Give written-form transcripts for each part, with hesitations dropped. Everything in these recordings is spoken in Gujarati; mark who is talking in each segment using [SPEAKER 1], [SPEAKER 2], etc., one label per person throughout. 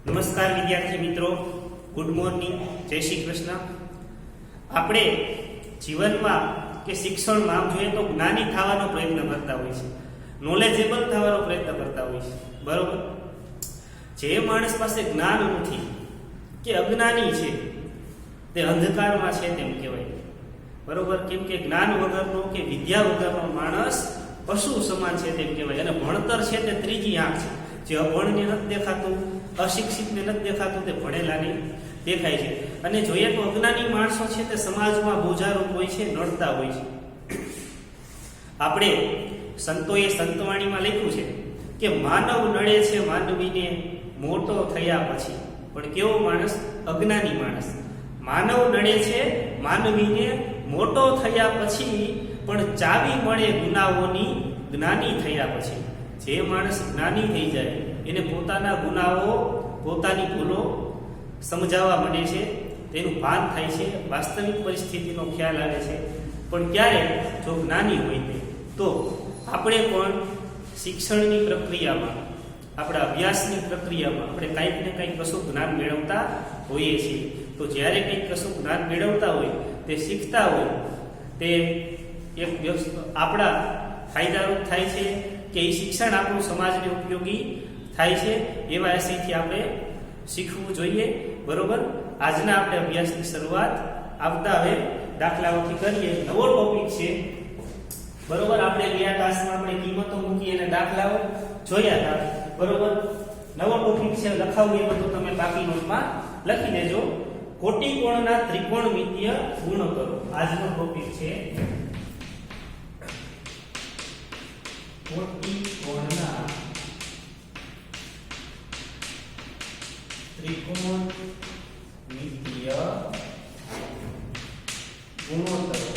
[SPEAKER 1] નમસ્કાર વિદ્યાર્થી મિત્રો, ગુડ મોર્નિંગ, જય શ્રી કૃષ્ણ. આપણે જીવનમાં કે શિક્ષણમાં આમ જોઈએ તો જ્ઞાની થવાનો પ્રયત્ન કરતા હોય છે, નોલેજેબલ થવાનો પ્રયત્ન કરતા હોય છે, બરોબર. જે માણસ પાસે જ્ઞાન નથી કે અજ્ઞાની છે તે અંધકારમાં છે તેમ કહેવાય, બરોબર. કેમ કે જ્ઞાન વગરનો કે વિદ્યા વગરનો માણસ પશુ સમાન છે તેમ કહેવાય. અને ભણતર છે તે ત્રીજી આંખ છે. જે અભણને નથી દેખાતું, અશિક્ષિતને નથી દેખાતું, તે ભણેલાને દેખાય છે. અને જોઈએ તો અજ્ઞાની માણસો છે તે સમાજમાં બોજારૂપ હોય છે, નડતા હોય છે. આપણે સંતોએ સંતવાણીમાં લખ્યું છે કે માનવ નડે છે માનવીને મોટો થયા પછી. પણ કેવો માણસ? અજ્ઞાની માણસ. માનવ નડે છે માનવીને મોટો થયા પછી, પણ ચાવી મળે ગુનાઓની જ્ઞાની થયા પછી. જે માણસ જ્ઞાની થઈ જાય એને પોતાના ગુનાઓ, પોતાની ભૂલો સમજાવવા માંડે છે, તેનું ભાન થાય છે, વાસ્તવિક પરિસ્થિતિનો ખ્યાલ આવે છે. પણ ક્યારે? જો જ્ઞાની હોય તો. આપણે પણ શિક્ષણની પ્રક્રિયામાં, આપણા અભ્યાસની પ્રક્રિયામાં આપણે કંઈક ને કંઈક કશું જ્ઞાન મેળવતા હોઈએ છીએ. તો જ્યારે કંઈક કશું જ્ઞાન મેળવતા હોય, તે શીખતા હોય, તે એક આપણા ફાયદારૂપ થાય છે કે એ શિક્ષણ આપણું સમાજને ઉપયોગી થાય છે, એવા આશયથી આપણે શીખવું જોઈએ, બરોબર. આજના આપણે અભ્યાસની શરૂઆત આવતા હવે દાખલાઓથી કરીએ. નવો ટોપિક છે, બરોબર. આપણે ગયા ક્લાસમાં આપણે કિંમતો મૂકી અને દાખલાઓ જોયા હતા, બરોબર. નવો ટોપિક છે, લખાવું એ બધું તમે બાકી નોટમાં લખી દેજો. કોટિકોણના ત્રિકોણમિતીય ગુણોત્તરો આજનો ટોપિક છે. કોટિકોણના ત્રિકોણમિતીય ગુણોત્તરો.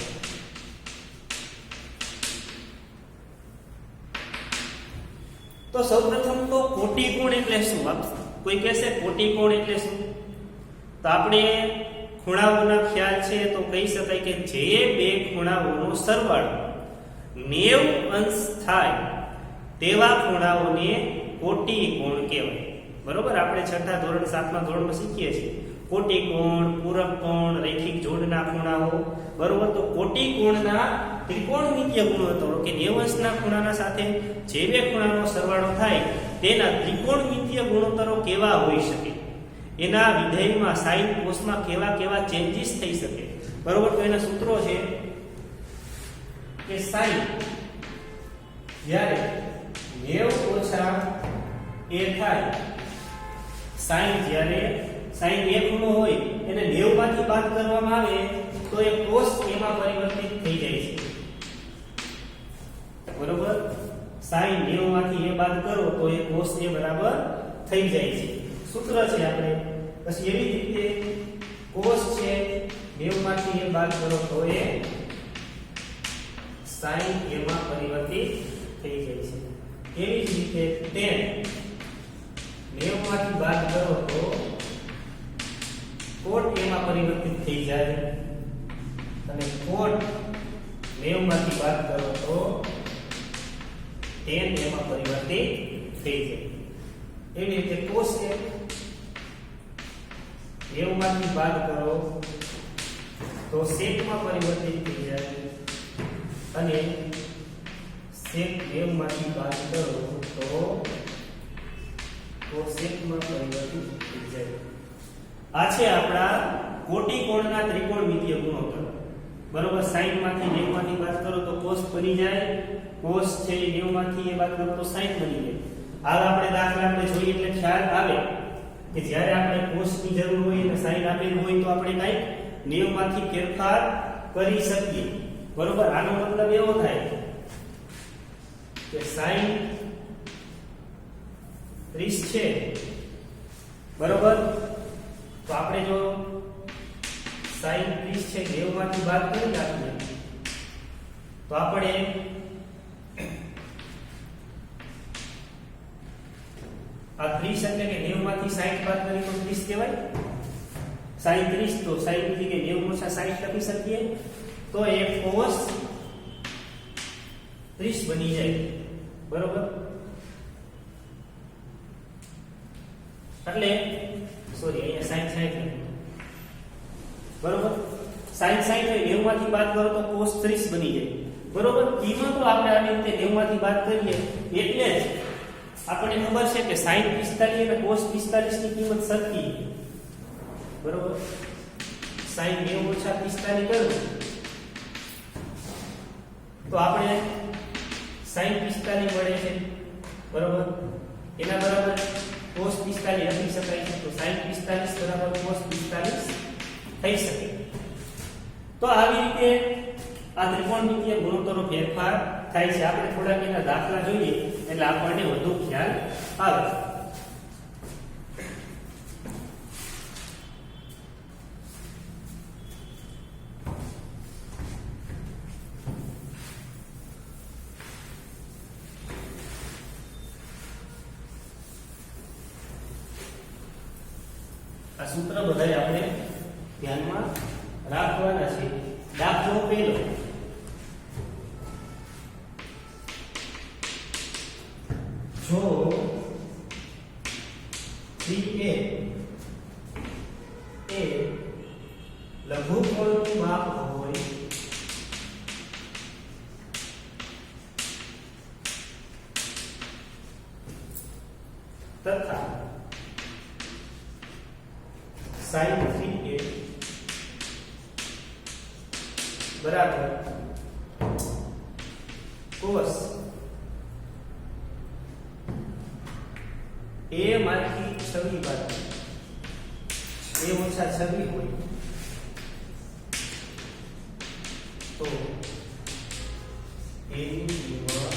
[SPEAKER 1] તો સૌપ્રથમ તો કોટિકોણ એટલે શું? કોઈ કહેશે કોટિકોણ એટલે શું? તો આપણે ખૂણાઓના ખ્યાલ છે તો કહી શકાય કે જે બે ખૂણાઓનો સરવાળો 90 અંશ થાય તેવા ખૂણાઓને કોટિકોણ કહેવાય, બરોબર. આપણે છઠ્ઠા ધોરણ, સાતમા ધોરણમાં શીખીએ છીએ કોટિકોણ, પૂરક કોણ, રૈખિક જોડના ખૂણાઓ, બરોબર. તો કોટિકોણના ત્રિકોણમિતીય ગુણોત્તરો કે 90 અંશના ખૂણાના સાથે જે બે ખૂણાનો સરવાળો થાય તેના ત્રિકોણમિતીય ગુણોત્તરો કેવા હોઈ શકે, એના વિધેયમાં સાઇન કોસમાં કેવા કેવા ચેન્જીસ થઈ શકે, બરોબર. તો એના સૂત્રો છે કે સાઇન જ્યારે 90 ઓછા a થાય, સાઇન જ્યારે સાઇન એ ખૂણો હોય એને 90 માંથી બાદ કરવામાં આવે તો એ cos એમાં પરિવર્તિત થઈ જાય છે, બરોબર. સાઇન 90 માંથી a બાદ કરો તો એ cos a બરાબર થઈ જાય છે. સૂત્ર છે આપણે. પછી એવી રીતે cos છે 90 માંથી a બાદ કરો તો એ sin a માં પરિવર્તિત થઈ જાય છે. એવી જ રીતે tan 90 માંથી બાદ કરો તો cot a માં પરિવર્તિત થઈ જાય, અને cot 90 માંથી બાદ કરો તો tan a માં પરિવર્તિત થઈ જાય. એવી રીતે cos a 90 માંથી બાદ કરો તો sec માં પરિવર્તિત થઈ જાય, અને sec 90 માંથી બાદ કરો તો sec માં પરિવર્તિત થઈ જાય. આ છે આપણા કોટિકોણના ત્રિકોણમિતીય ગુણોત્તર, બરોબર. sin માંથી 90 માંથી બાદ કરો તો cos બની જાય, cos છે 90 માંથી એ બાદ કરો તો sin બની જાય. હાલ આપણે દાખલા આપણે જોઈએ એટલે ખ્યાલ આવે કે જ્યારે આપણે cos ની જરૂર હોય અને sin આપેલું હોય તો આપણે કંઈક 90 માંથી ફેરફાર કરી શકીએ, બરોબર. આનો મતલબ એવો થાય કે sin 30 છે, બરોબર. તો આપણે જો sin 30 છે 90 માંથી બાદ કરી નાખીએ તો આપણે આ 30 એટલે કે 90 માંથી 60 બાદ કરી તો 30 કહેવાય. sin 30 તો sin થી કે 90 ઓછા 60 લખી શકીએ તો એ cos 30 બની જાય, બરોબર. એટલે સોરી અહીંયા sin 60 બરોબર sin 60 હોય 90 માંથી બાદ કરો તો cos 30 બની જાય બરોબર કિંમતો આપણે આવી રીતે 90 માંથી બાદ કરીએ એટલે જ આપણને ખબર છે કે sin 45 અને cos 45 ની કિંમત સરખી બરોબર sin 90 ઓછા 45 કરું તો આપણે sin 45 મળે છે બરોબર એના બરાબર cos 45 લખી શકાય છે તો sin 45 બરાબર cos 45 થઈ શકે તો આવી રીતે આ ત્રિકોણમિતિય ગુણોત્તરનો ફેરફાર થાય છે આપણે થોડાક એના દાખલા જોઈએ એટલે આપણને વધુ ખ્યાલ આવે આ સૂત્ર બધાય આપણે ધ્યાનમાં રાખવાના છે દાખલો પહેલો જો 3a એ લઘુકોણનું માપ હોય તથા sin 3a बराबर cos a માંથી છવી બાદ a ઓછા છવી હોય તો a ની કિંમત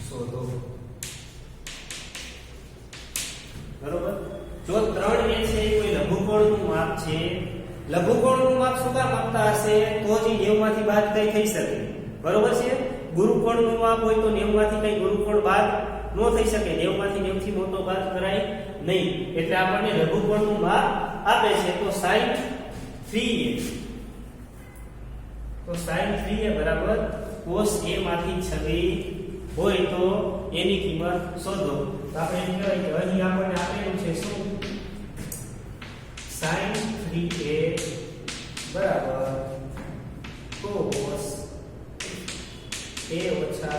[SPEAKER 1] શોધો બરોબર જો 3 એ છે કોઈ લઘુકોણનું માપ છે લઘુકોણનું માપ શું કામ આપતા હશે તો જ 90 માંથી બાદ કઈ થઈ શકે બરોબર છે ગુરુકોણનું માપ હોય તો 90 માંથી કઈ ગુરુકોણ બાદ નો થઈ શકે 90 માંથી 90 થી મોટો બાદ કરાય નહીં એટલે આપણને લઘુકોણનું માપ આપે છે તો sin 3a બરાબર cos a માંથી છવી હોય તો એની કિંમત શોધો તો આપણે એમ કહેવાય કે અહીં આપણને આપેલું છે શું sin 3a બરાબર cos a ઓછા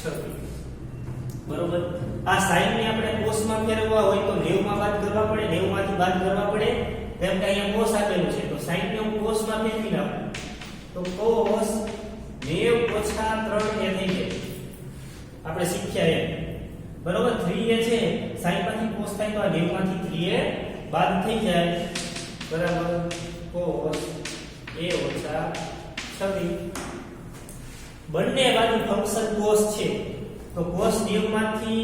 [SPEAKER 1] 26 બરોબર આ sin ને આપણે cos માં ફેરવવા હોય તો 90 માં બાદ કરવા પડે 90 માંથી બાદ કરવા પડે જેમ કે અહીંયા cos આપેલું છે તો sin ને હું cos માં ફેરવી નાખું તો cos 90 ઓછા 3a થઈ જાય આપણે શીખ્યા એમ બરોબર 3a છે sin માંથી cos થાય તો આ 90 માંથી 3a બાદ થઈ જાય બરાબર cos a ઓછા 26 બંને બાજુ ફંક્શન cos છે તો cos 90 માંથી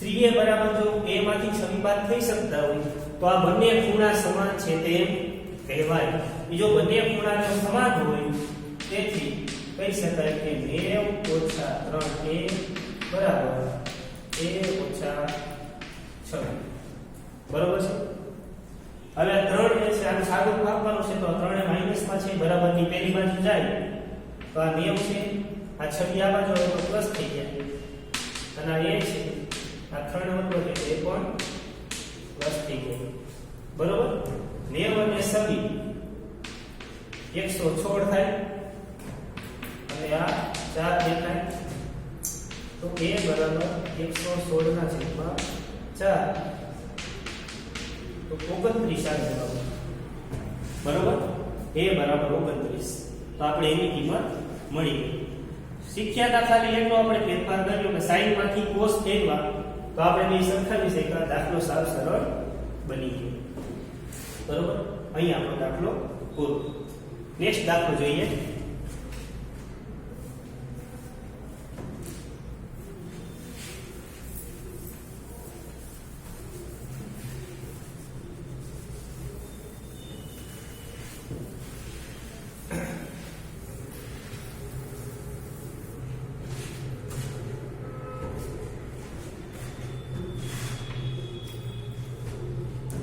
[SPEAKER 1] 3a બરાબર જો a માંથી 26 બાદ થઈ શકતા હોય તો આ બંને ખૂણા સમાન છે તેમ કહેવાય બીજો બંને ખૂણા જો સમાન હોય તેથી કહી શકાય કે 90 ઓછા 3a બરાબર a ઓછા 26 બરોબર છે હવે 3 એ છે આનું સાદું આપવાનું છે તો 3 એ માઈનસ માં છે બરાબર ની પહેલી બાજુ જાય તો આ 90 છે આ 26 આ બાજુ તો પ્લસ થઈ જાય અને આ a છે આ 3 હતો એટલે એ પણ પ્લસ થઈ ગયો બરોબર 90 અને 26 116 થાય અને આ 4 દેખાય તો a બરાબર 116 ના છેદમાં 4 તો 29 આ જવાબ બરોબર a બરાબર 29 તો આપણે એની કિંમત મળી ગઈ શીખ્યા હતા ખાલી એટલો આપણે ફેરફાર કર્યો કે sin માંથી cos ફેરવા તો આપણે બે સરખાવી શક્યા દાખલો સાવ સરળ બની ગયો બરોબર અહીં આપણો દાખલો પૂરો નેક્સ્ટ દાખલો જોઈએ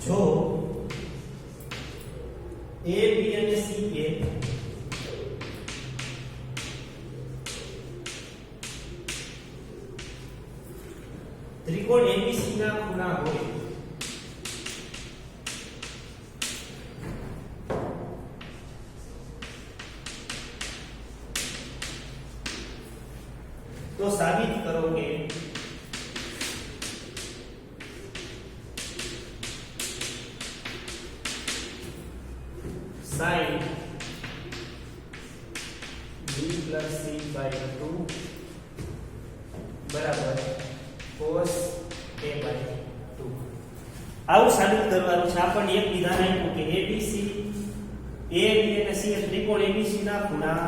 [SPEAKER 1] જો a b અને c એ ત્રિકોણ abc ના ખૂણા હોય તો સાબિત કરો કે sin b plus c by 2 બરાબર cos a by 2. આવું સાબિત કરવાનું છે. આપણને એક વિધાન આપ્યું કે abc a b અને c એ ત્રિકોણ abc ના ખૂણા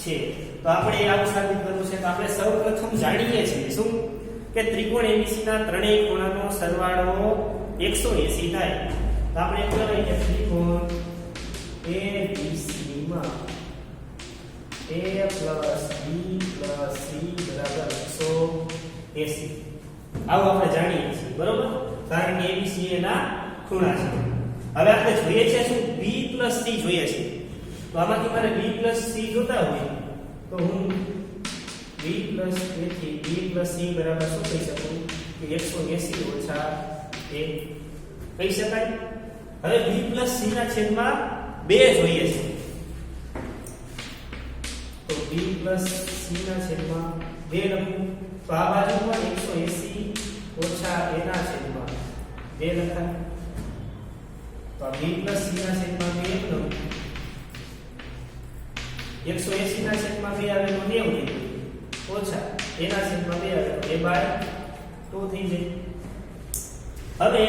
[SPEAKER 1] છે. તો આપણે આવું સાબિત કરવું છે. તો આપણે સૌપ્રથમ જાણીએ છીએ શું કે ત્રિકોણ abc ના ત્રણેય ખૂણાનો સરવાળો 180 થાય. તો આપણે એમ કહીએ કે ત્રિકોણ abc માં a plus b plus c બરાબર 180. આવું આપણે જાણીએ છીએ બરોબર, કારણ કે abc એના ખૂણા છે. હવે આપણે જોઈએ છે શું b plus c જોઈએ છે. તો આમાંથી મારે b plus c જોતા હોય તો હું b plus તેથી b plus c બરાબર શું કહી શકું કે 180 ઓછા 1 કહી શકાય. હવે b plus c ના છેદમાં 2 જોઈએ છે. તો b plus c ના છેદમાં 2 લખું તો આ બાજુ પણ 180 ઓછા a ના છેદમાં 2 લખાય. તો આ b plus c ના છેદમાં 2 લખું 180 ના છેદમાં 2 આવે તો 90 થઈ જાય ઓછા a ના છેદમાં 2 આવે તો a બાય 2 થઈ જાય. હવે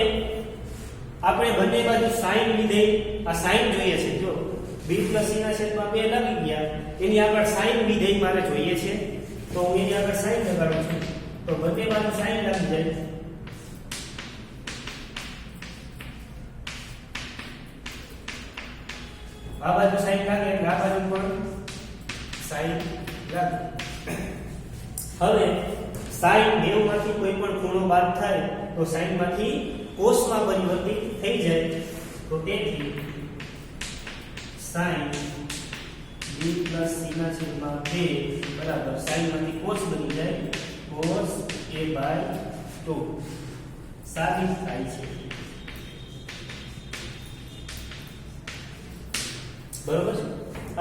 [SPEAKER 1] આપણે બંને બાજુ sin વિધેય આ sin જોઈએ છે. જો b plus c ના છેદમાં 2 લાગી ગયા એની આગળ sin વિધેય મારે જોઈએ છે. તો હું એની આગળ sin લગાડું છું તો બંને બાજુ sin લાગી જાય. આ બાજુ sin લાગે એટલે આ બાજુ પણ sin લાગે. હવે sin 90 માંથી કોઈ પણ ખૂણો બાદ થાય તો sin માંથી cos માં પરિવર્તિત થઈ જાય. તો તેથી sin b plus c ના છેદમાં 2 બરાબર sin માંથી cos બની જાય cos a by 2 સાબિત થાય છે. બરોબર છે.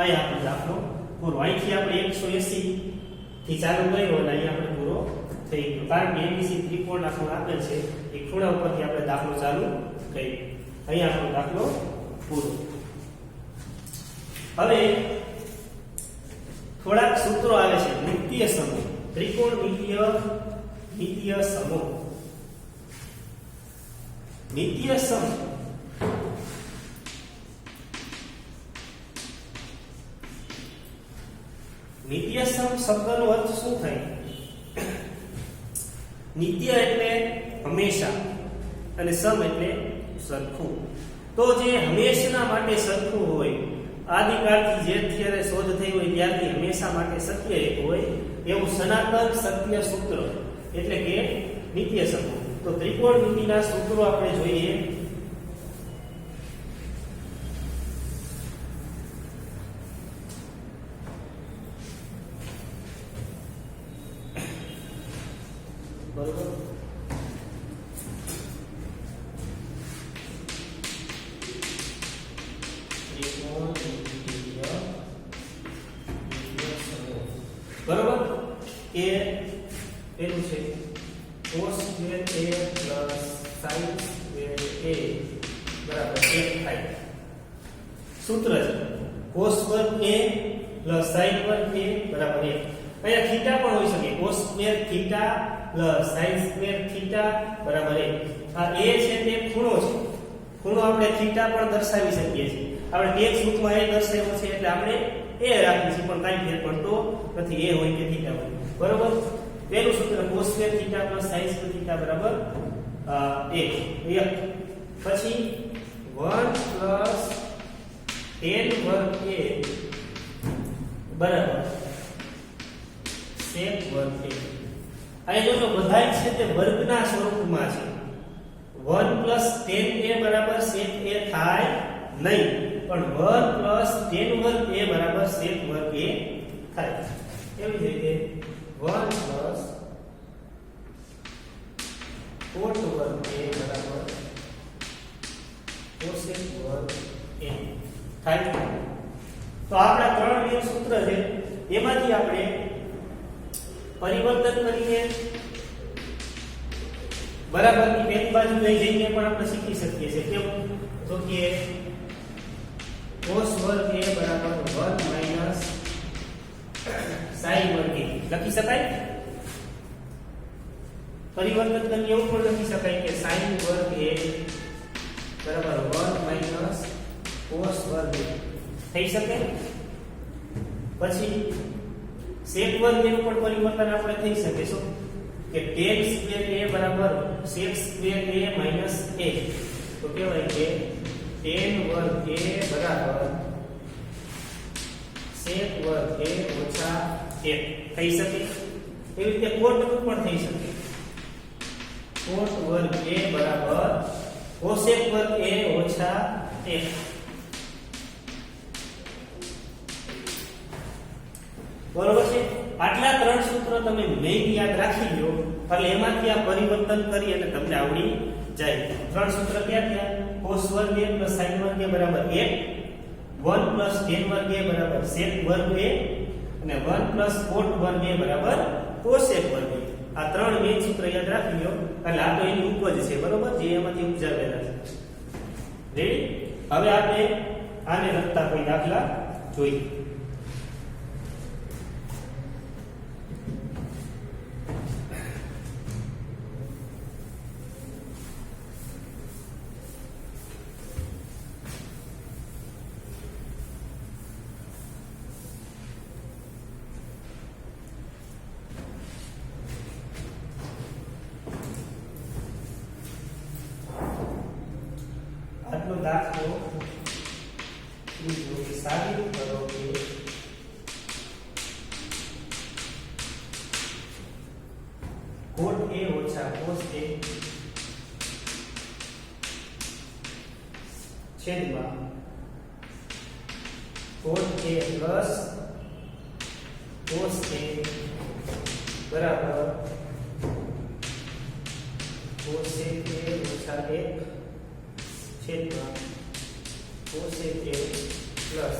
[SPEAKER 1] અહીં આપણો દાખલો પૂરો. અહીંથી આપણે 180 થી ચાલુ કર્યો અને અહીં આપણે પૂરો થઈ ગયો. કારણ કે abc ત્રિકોણના ખૂણા આપેલ છે એ ખૂણા ઉપરથી આપણે દાખલો ચાલુ કર્યો. અહીં આપણો દાખલો પૂરો. હવે થોડાક સૂત્રો આવે છે. મિતીય સમૂહ, ત્રિકોણ મિતીય સમૂહ. મિતીય સમૂહ નિત્ય સમ શબ્દનો અર્થ શું થાય? નિત્ય એટલે હંમેશા અને સમ એટલે સરખું. તો જે હંમેશના માટે સરખું હોય, આદિકાળથી જે અત્યારે શોધ થઈ હોય ત્યારથી હંમેશા માટે સત્ય એક હોય એવું સનાતન સત્ય સૂત્ર એટલે કે નિત્ય સમૂહ. તો ત્રિકોણમિતિના સૂત્રો આપણે જોઈએ. બરોબર. બરોબર કે પેલું છે cos square a plus sin square a બરાબર 1 થાય. સૂત્ર છે cos વર્ગ a પ્લસ sin વર્ગ a બરાબર 1. અહીંયા થીટા પણ હોઈ શકે. cos square theta plus sin square theta બરાબર 1. આ a છે તે ખૂણો છે. ખૂણો આપણે થીટા પણ દર્શાવી શકીએ છીએ. આપણે તે જ રૂપમાં a દર્શાવ્યો છે એટલે આપણે a રાખીએ છીએ, પણ કાંઈ ફેર પડતો નથી a હોય કે થીટા હોય. બરોબર. પહેલું સૂત્ર cos square theta plus sin square theta બરાબર 1. પછી 1 પ્લસ tan વર્ગ a બરાબર sec વર્ગ a. અહીં જોજો બધાય છે તે વર્ગના સ્વરૂપમાં છે. 1 પ્લસ tan a બરાબર sec a થાય નહીં, પણ 1 પ્લસ tan વર્ગ a બરાબર sec વર્ગ a થાય. એવી જ રીતે 1 પ્લસ cot વર્ગ a બરાબર cosec વર્ગ a થાય. તો આપણા ત્રણ નિયમ સૂત્ર છે, એમાંથી આપણે પરિવર્તન કરીને બરાબરની પેલી બાજુ લઈ જઈને પણ આપણે શીખી શકીએ છીએ કેવું તો કે cos વર્ગ a બરાબર 1 માઈનસ sin વર્ગ a લખી શકાય પરિવર્તન કરીને એવું પણ લખી શકાય કે sin વર્ગ a બરાબર 1 માઈનસ cos વર્ગ a થઈ શકે પછી sec વર્ગ એનું પણ પરિવર્તન આપણે થઈ શકે શું કે tan સ્ક્વેર a બરાબર sec square a minus a તો કહેવાય કે tan વર્ગ a બરાબર sec વર્ગ a ઓછા 1 થઈ શકે એવી રીતે cot નું પણ થઈ શકે cot વર્ગ a બરાબર cosec વર્ગ a ઓછા 1 બરોબર છે આટલા ત્રણ સૂત્રો તમે મેઈન યાદ રાખી લો એટલે એમાંથી આ પરિવર્તન કરી અને તમને આવડી જાય ત્રણ સૂત્ર ક્યાં થયા cos વર્ગ a + sin વર્ગ a બરાબર 1 1 + tan વર્ગ a બરાબર sec વર્ગ a અને 1 + cot વર્ગ a બરાબર cosec વર્ગ a આ ત્રણ મેઈન સૂત્ર યાદ રાખી લો એટલે આ તો એની ઉપજ છે બરોબર જે એમાંથી ઉપજાવેલા છે રેડી હવે આપણે આને લગતા કોઈ દાખલા જોઈએ આટલો દાખલો બીજો કે સાબિત કરો કે cot a ઓછા cos a છેદમાં cot a plus cos a બરાબર cosec a ઓછા 1 છેદમાં cosec a પ્લસ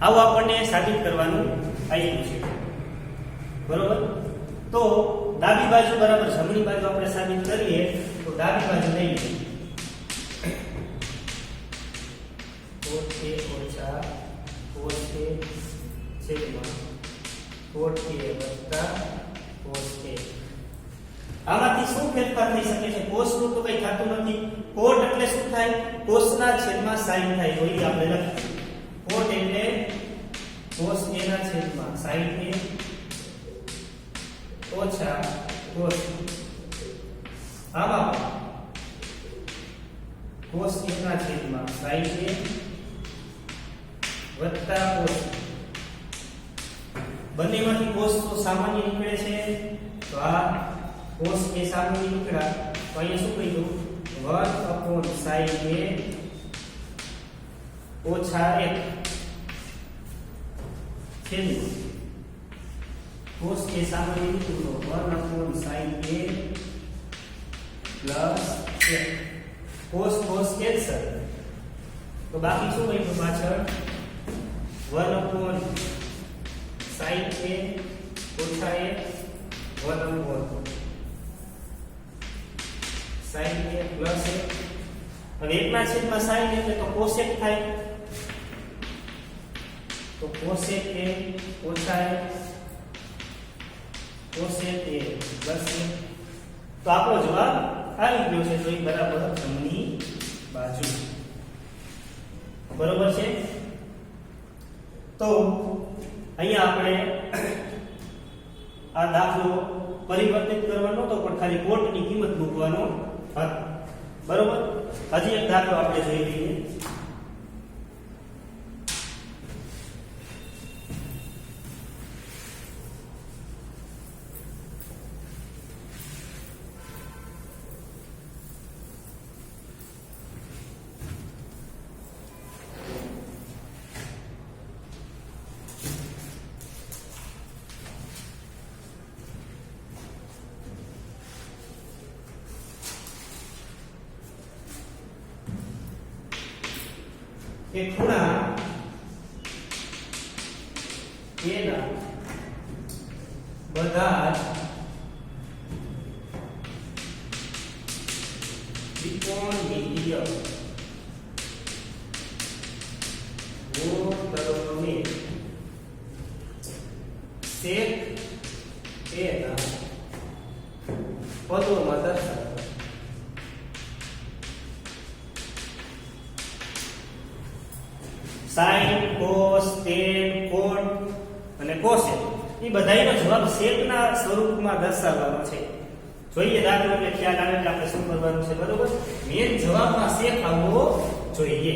[SPEAKER 1] આવું આપણને સાબિત કરવાનું આવ્યું છે બરોબર તો ડાબી બાજુ બરાબર જમણી બાજુ આપણે સાબિત કરીએ તો ડાબી બાજુ લઈએ cot a ઓછા cos a છેદમાં cot a વત્તા cos a આમાંથી શું ફેરફાર થઈ શકે છે cos નું તો કઈ થતું નથી cot એટલે શું થાય cos ના છેદમાં sin થાય તો એ આપણે લખીએ cot એટલે cos a ના છેદમાં sin a ઓછા cos આમાં cos a ના છેદમાં sin a વત્તા cos બંનેમાંથી cos તો સામાન્ય નીકળે છે તો આ cos a સામાન્ય નીકળ્યા તો અહીંયા શું કહ્યું 1 sin a ઓછા 1 છેદમાં cos a સામાન્ય નીકળ્યો 1 sin a plus 1 cos cancel તો બાકી શું બન્યું પાછળ 1 sin a ઓછા 1 sin a પ્લસ 1 હવે એકના છેદમાં sin એટલે તો cosec થાય તો cosec a ઓછા 1 cosec a પ્લસ 1 તો આપણો જવાબ આવી ગયો છે તો એ બરાબર જમણી બાજુ બરોબર છે તો અહીંયા આપણે આ દાખલો પરિવર્તિત કરવાનો તો પણ ખાલી cot ની કિંમત મૂકવાનો હતો બરોબર હજી એક દાખલો આપણે જોઈ લઈએ કે ખૂણા A ના બધા જ ત્રિકોણમિતિય ગુણધર્મોને sec a ના પદોમાં દર્શાવો. sin, cos, tan, cot અને cosec એ બધાયનો જવાબ sec ના સ્વરૂપમાં દર્શાવવાનો છે. જોઈએ દાખલો એટલે ખ્યાલ આવે કે આપણે શું કરવાનું છે. બરોબર, મેન જવાબમાં sec આવવો જોઈએ.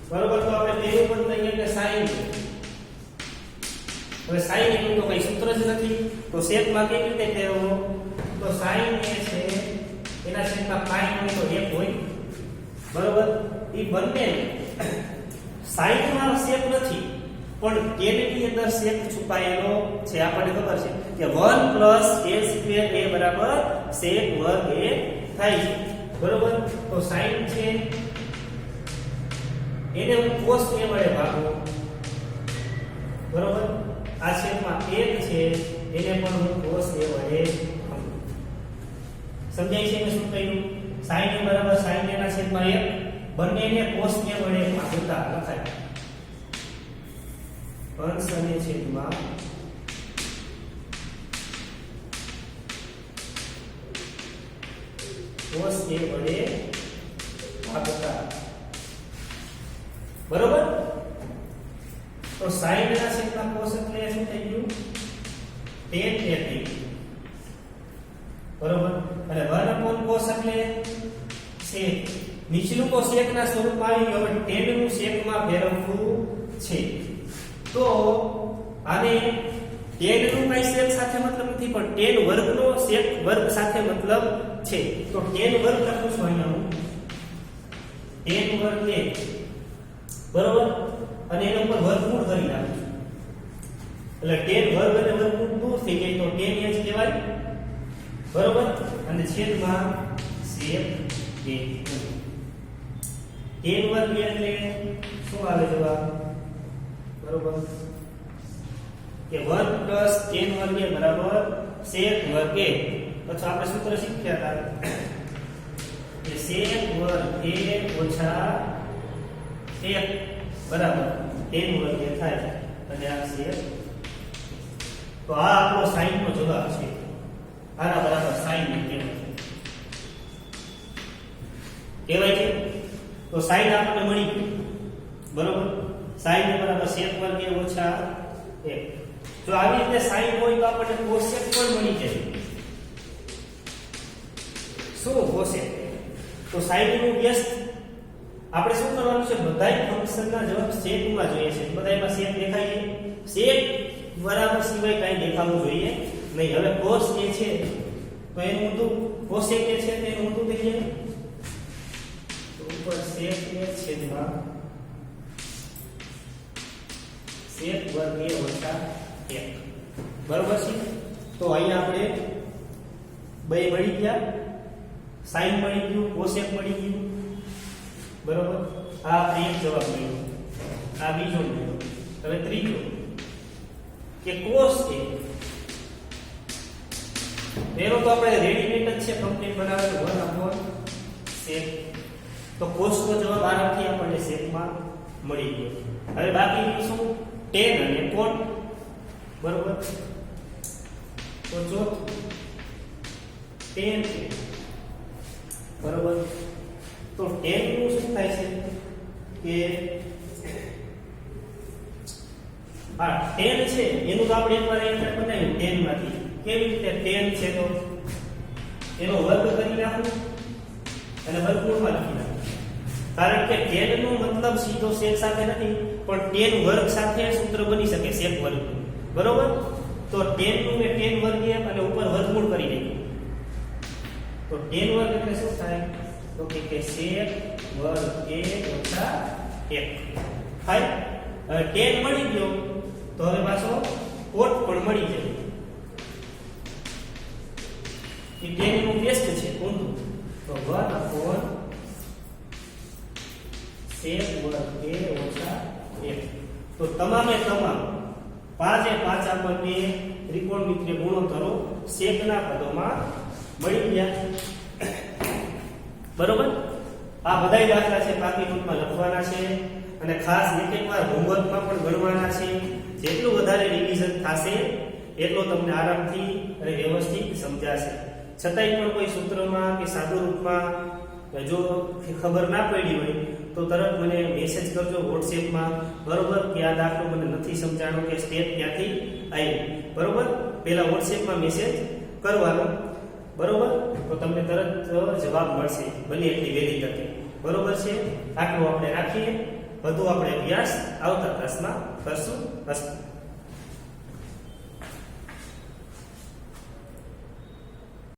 [SPEAKER 1] બરોબર, તો આપણે પેલું પણ લઈએ કે sin. હવે sin એનું તો કઈ સૂત્ર જ નથી, તો sec માં કેવી રીતે ફેરવવો? તો sin એ છે એના છેદમાં પાઈ હોય તો 1 હોય. બરોબર, એ બંને sin માં sec નથી પણ tan ની અંદર sec છુપાયેલો છે. આપણને ખબર છે કે 1 + a² a બરાબર sec વર્ગ a થાય છે. બરોબર, તો sin છે એને હું cos a વડે ભાગું. બરોબર, આ છેદમાં 1 છે એને પણ હું cos a વડે ભાગું. સમજાય છે કે શું કહ્યું? sin a બરાબર sin a ના છેદમાં 1, બંનેને cos a વડે ભાગતા લખાય. અંશ અને છેદમાં cos a વડે ભાગતા. બરોબર, તો sin ના છેદમાં cos એટલે શું થઈ ગયું? tan a થઈ ગયું. બરોબર, અને 1/cos એટલે sec. નીચલું તો sec ના સ્વરૂપમાં આવી ગયું, હવે tan નું sec માં ફેરવવું છે. તો આને tan નું કઈ sec સાથે મતલબ નથી પણ tan વર્ગનો sec વર્ગ સાથે મતલબ છે. તો tan વર્ગ લખું છું અહીંયા હું tan વર્ગ a. બરોબર, અને એના ઉપર વર્ગમૂળ કરી નાખું છું એટલે tan વર્ગ અને વર્ગમૂળ દૂર થઈ જાય તો tan a જ કહેવાય. બરોબર, અને છેદમાં sec a. tan વર્ગ એટલે શું આવે જવાબ? બરોબર, કે 1 + tan વર્ગ બરાબર sec વર્ગ a. પછી આપણે સૂત્ર શીખ્યા હતા કે sec વર્ગ a ઓછા 1 બરાબર tan વર્ગ a થાય અને આ sec. તો આ આપણો sin નો જવાબ છે. આના બરાબર sin કહેવાય છે. તો sin આપણને મળી ગયું. બરોબર, sin બરાબર sec વર્ગ a ઓછા 1. જો આવી રીતે sin હોય તો આપણને cosec પણ મળી જાય. શું cosec? તો sin નું વ્યસ્ત આપણે શું કરવાનું છે? બધાય ફંક્શનના જવાબ sec માં જોઈએ છે. બધાયમાં sec દેખાય છે. sec બરાબર સિવાય કાંઈ દેખાવું જોઈએ નહીં. હવે cos a છે તો એનું ઊંધું cosec a છે તેનું ઊંધું થઈ જાય. તો ઉપર sec a છેદમાં sec વર્ગ a ઓછા 1. બરોબર છે. તો અહીંયા આપણે બે મળી ગયા, sin મળી ગયું, cosec મળી ગયું. બરોબર, આ એક જવાબ મળ્યો, આ બીજો મળ્યો. હવે ત્રીજો કે cos a. એનો તો આપણે રેડીમેડ જ છે, કમ્પ્લીટ બનાવેલું 1/sec. તો cos નો જવાબ આરામથી આપણને sec માં મળી ગયો. હવે બાકી શું? tan અને cot. બરોબર, તો ચોથું tan છે. બરોબર, તો tan નું શું થાય છે કે આ tan છે એનું તો આપણે એકવાર અહીંયા બનાવ્યું tan માંથી. કેવી રીતે? tan છે તો એનો વર્ગ કરી નાખું અને વર્ગમૂળમાં લખી નાખું. કારણ કે tan નો મતલબ સીધો sec સાથે નથી પણ tan વર્ગ સાથે સૂત્ર બની શકે sec વર્ગ. બરોબર, તો tan નું મે tan વર્ગ અને ઉપર વર્ગમૂળ કરી નાખ્યું. તો tan વર્ગ એટલે શું થાય? તો કે sec વર્ગ a ઓછા 1 થાય. હવે tan મળી ગયો તો હવે પાછો cot પણ મળી જાય. એ tan નું વ્યસ્ત છે ઊંધું. તો 1/sec વર્ગ a ઓછા 1. તો તમામે તમામ 5 આપણને ત્રિકોણમિતિય ગુણોત્તરો સેકના પદોમાં મળી ગયા. બરોબર, આ બધાય દાખલા છે બાકી નોટમાં લખવાના છે અને ખાસ એક વાર હોમવર્કમાં પણ ગણવાના છે. જેટલું વધારે રિવિઝન થશે એટલો તમને આરામથી અને વ્યવસ્થિત સમજાશે. છતાંય પણ કોઈ સૂત્રમાં કે સાદું રૂપમાં જો ખબર ના પડી હોય તો તરત મને મેસેજ કરજો વોટ્સએપમાં, બરોબર, કે આ દાખલો મને નથી સમજાણો કે સ્ટેપ ક્યાંથી આવી. બરોબર, પહેલા વોટ્સએપમાં મેસેજ કરવાનો. બરોબર, તો તમને તરત જવાબ મળશે બને એટલી વહેલી તકે. બરોબર છે, આટલું આપણે રાખીએ. વધુ આપણે અભ્યાસ આવતા ક્લાસમાં કરશું.